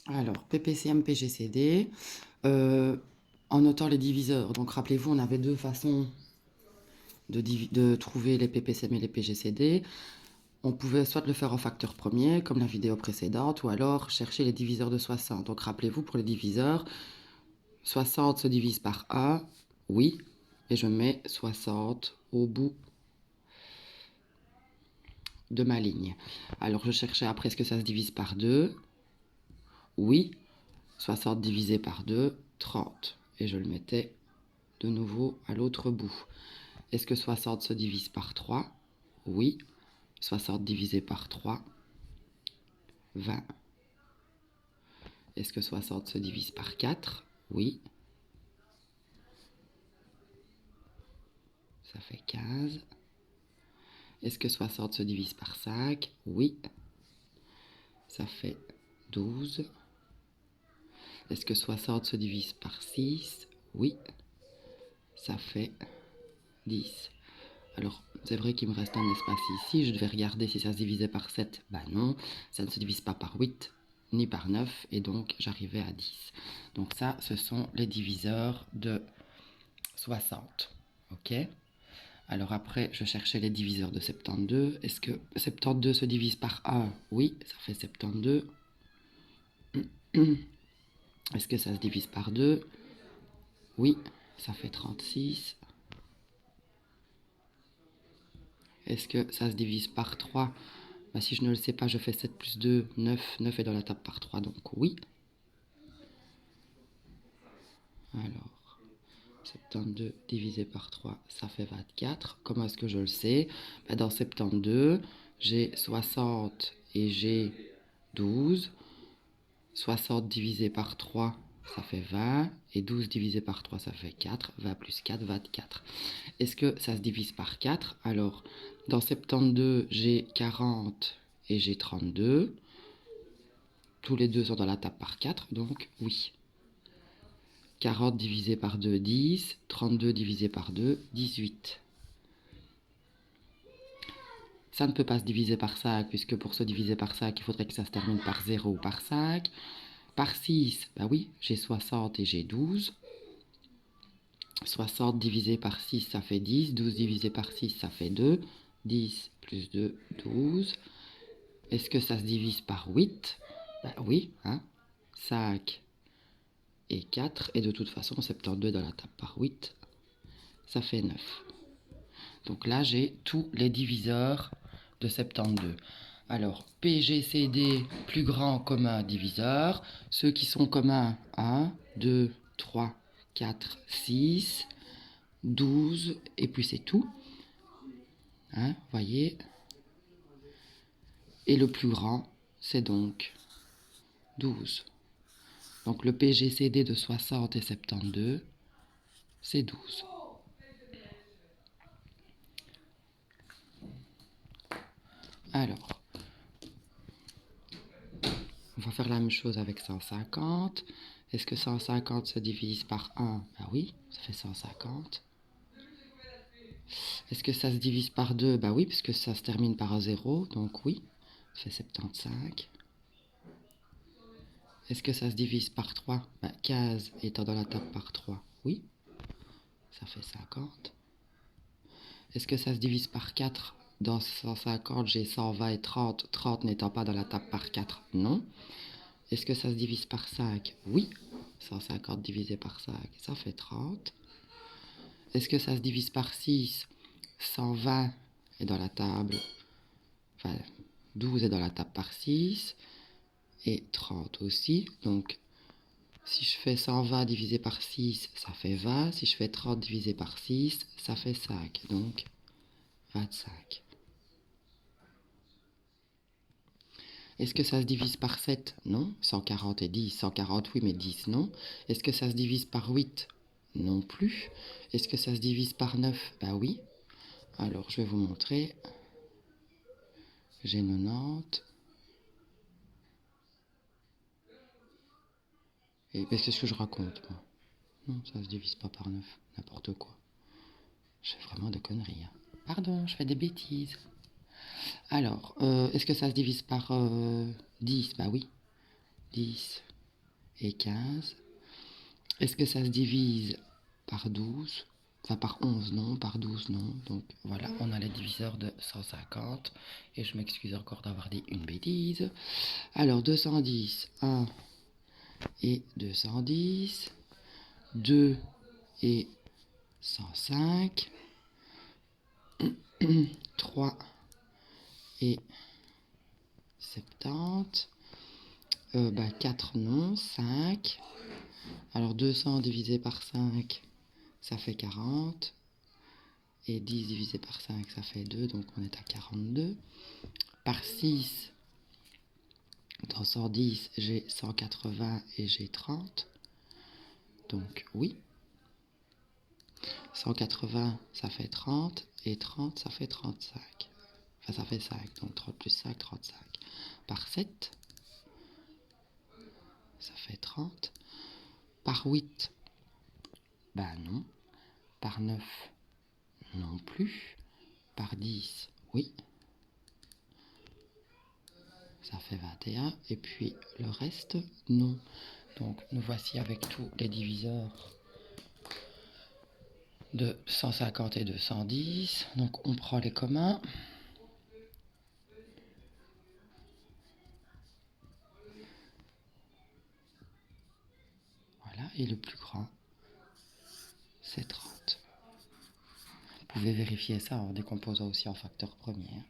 Alors, PPCM, PGCD, en notant les diviseurs. Donc, rappelez-vous, on avait deux façons de trouver les PPCM et les PGCD. On pouvait soit le faire en facteur premier, comme la vidéo précédente, ou alors chercher les diviseurs de 60. Donc, rappelez-vous, pour les diviseurs, 60 se divise par 1, oui, et je mets 60 au bout de ma ligne. Alors, je cherchais après, est-ce que ça se divise par 2? Oui. 60 divisé par 2, 30. Et je le mettais de nouveau à l'autre bout. Est-ce que 60 se divise par 3? Oui. 60 divisé par 3, 20. Est-ce que 60 se divise par 4? Oui. Ça fait 15. Est-ce que 60 se divise par 5? Oui. Ça fait 12. Est-ce que 60 se divise par 6? Oui. Ça fait 10. Alors, c'est vrai qu'il me reste un espace ici. Je devais regarder si ça se divisait par 7. Ben non, ça ne se divise pas par 8 ni par 9. Et donc, j'arrivais à 10. Donc ça, ce sont les diviseurs de 60. OK? Alors après, je cherchais les diviseurs de 72. Est-ce que 72 se divise par 1? Oui, ça fait 72. Est-ce que ça se divise par 2? Oui, ça fait 36. Est-ce que ça se divise par 3? Bah, si je ne le sais pas, je fais 7 plus 2, 9. 9 est dans la table par 3, donc oui. Alors, 72 divisé par 3, ça fait 24. Comment est-ce que je le sais? Bah, dans 72, j'ai 60 et j'ai 12. 60 divisé par 3, ça fait 20. Et 12 divisé par 3, ça fait 4. 20 plus 4, 24. Est-ce que ça se divise par 4? Alors, dans 72, j'ai 40 et j'ai 32. Tous les deux sont dans la table par 4, donc oui. 40 divisé par 2, 10. 32 divisé par 2, 18. Ça ne peut pas se diviser par 5, puisque pour se diviser par 5, il faudrait que ça se termine par 0 ou par 5. Par 6, bah oui, j'ai 60 et j'ai 12. 60 divisé par 6, ça fait 10. 12 divisé par 6, ça fait 2. 10 plus 2, 12. Est-ce que ça se divise par 8? Bah oui, hein. 5 et 4. Et de toute façon, 72 dans la table par 8, ça fait 9. Donc là, j'ai tous les diviseurs de 72. Alors, PGCD, plus grand commun diviseur. Ceux qui sont communs, 1, 2, 3, 4, 6, 12, et puis c'est tout. Hein, voyez. Et le plus grand, c'est donc 12. Donc le PGCD de 60 et 72, c'est 12. Alors, on va faire la même chose avec 150. Est-ce que 150 se divise par 1? Bah oui, ça fait 150. Est-ce que ça se divise par 2? Bah oui, puisque ça se termine par un 0, donc oui, ça fait 75. Est-ce que ça se divise par 3? Bah 15 étant dans la table par 3, oui, ça fait 50. Est-ce que ça se divise par 4? Dans 150, j'ai 120 et 30. 30 n'étant pas dans la table par 4, non. Est-ce que ça se divise par 5? Oui. 150 divisé par 5, ça fait 30. Est-ce que ça se divise par 6? 120 est dans la table. Enfin, 12 est dans la table par 6. Et 30 aussi. Donc, si je fais 120 divisé par 6, ça fait 20. Si je fais 30 divisé par 6, ça fait 5. Donc, 25. Est-ce que ça se divise par 7? Non. 140 et 10. 140, oui, mais 10, non. Est-ce que ça se divise par 8? Non plus. Est-ce que ça se divise par 9? Bah oui. Alors, je vais vous montrer. J'ai 90. Et qu'est-ce que je raconte, moi? Non, ça se divise pas par 9. N'importe quoi. Je fais vraiment de conneries, hein. Pardon, je fais des bêtises. Alors, est-ce que ça se divise par 10? Bah oui. 10. et 15. Est-ce que ça se divise par 12? Enfin, par 11, non. Par 12, non. Donc, voilà, on a les diviseurs de 150. Et je m'excuse encore d'avoir dit une bêtise. Alors, 210, 1 et 210. 2 et 105. 3 et 70. 4, non. 5. Alors, 200 divisé par 5, ça fait 40. Et 10 divisé par 5, ça fait 2, donc on est à 42. Par 6, dans 110, j'ai 180 et j'ai 30. Donc oui. 180, ça fait 30. Et 30, ça fait 35. Enfin, ça fait 5. Donc 30 plus 5, 35. Par 7, ça fait 30. Par 8, bah non. Par 9, non plus. Par 10, oui. Ça fait 21. Et puis le reste, non. Donc nous voici avec tous les diviseurs de 150 et de 110. Donc on prend les communs. Voilà, et le plus grand, c'est 30. Vous pouvez vérifier ça en décomposant aussi en facteur premier.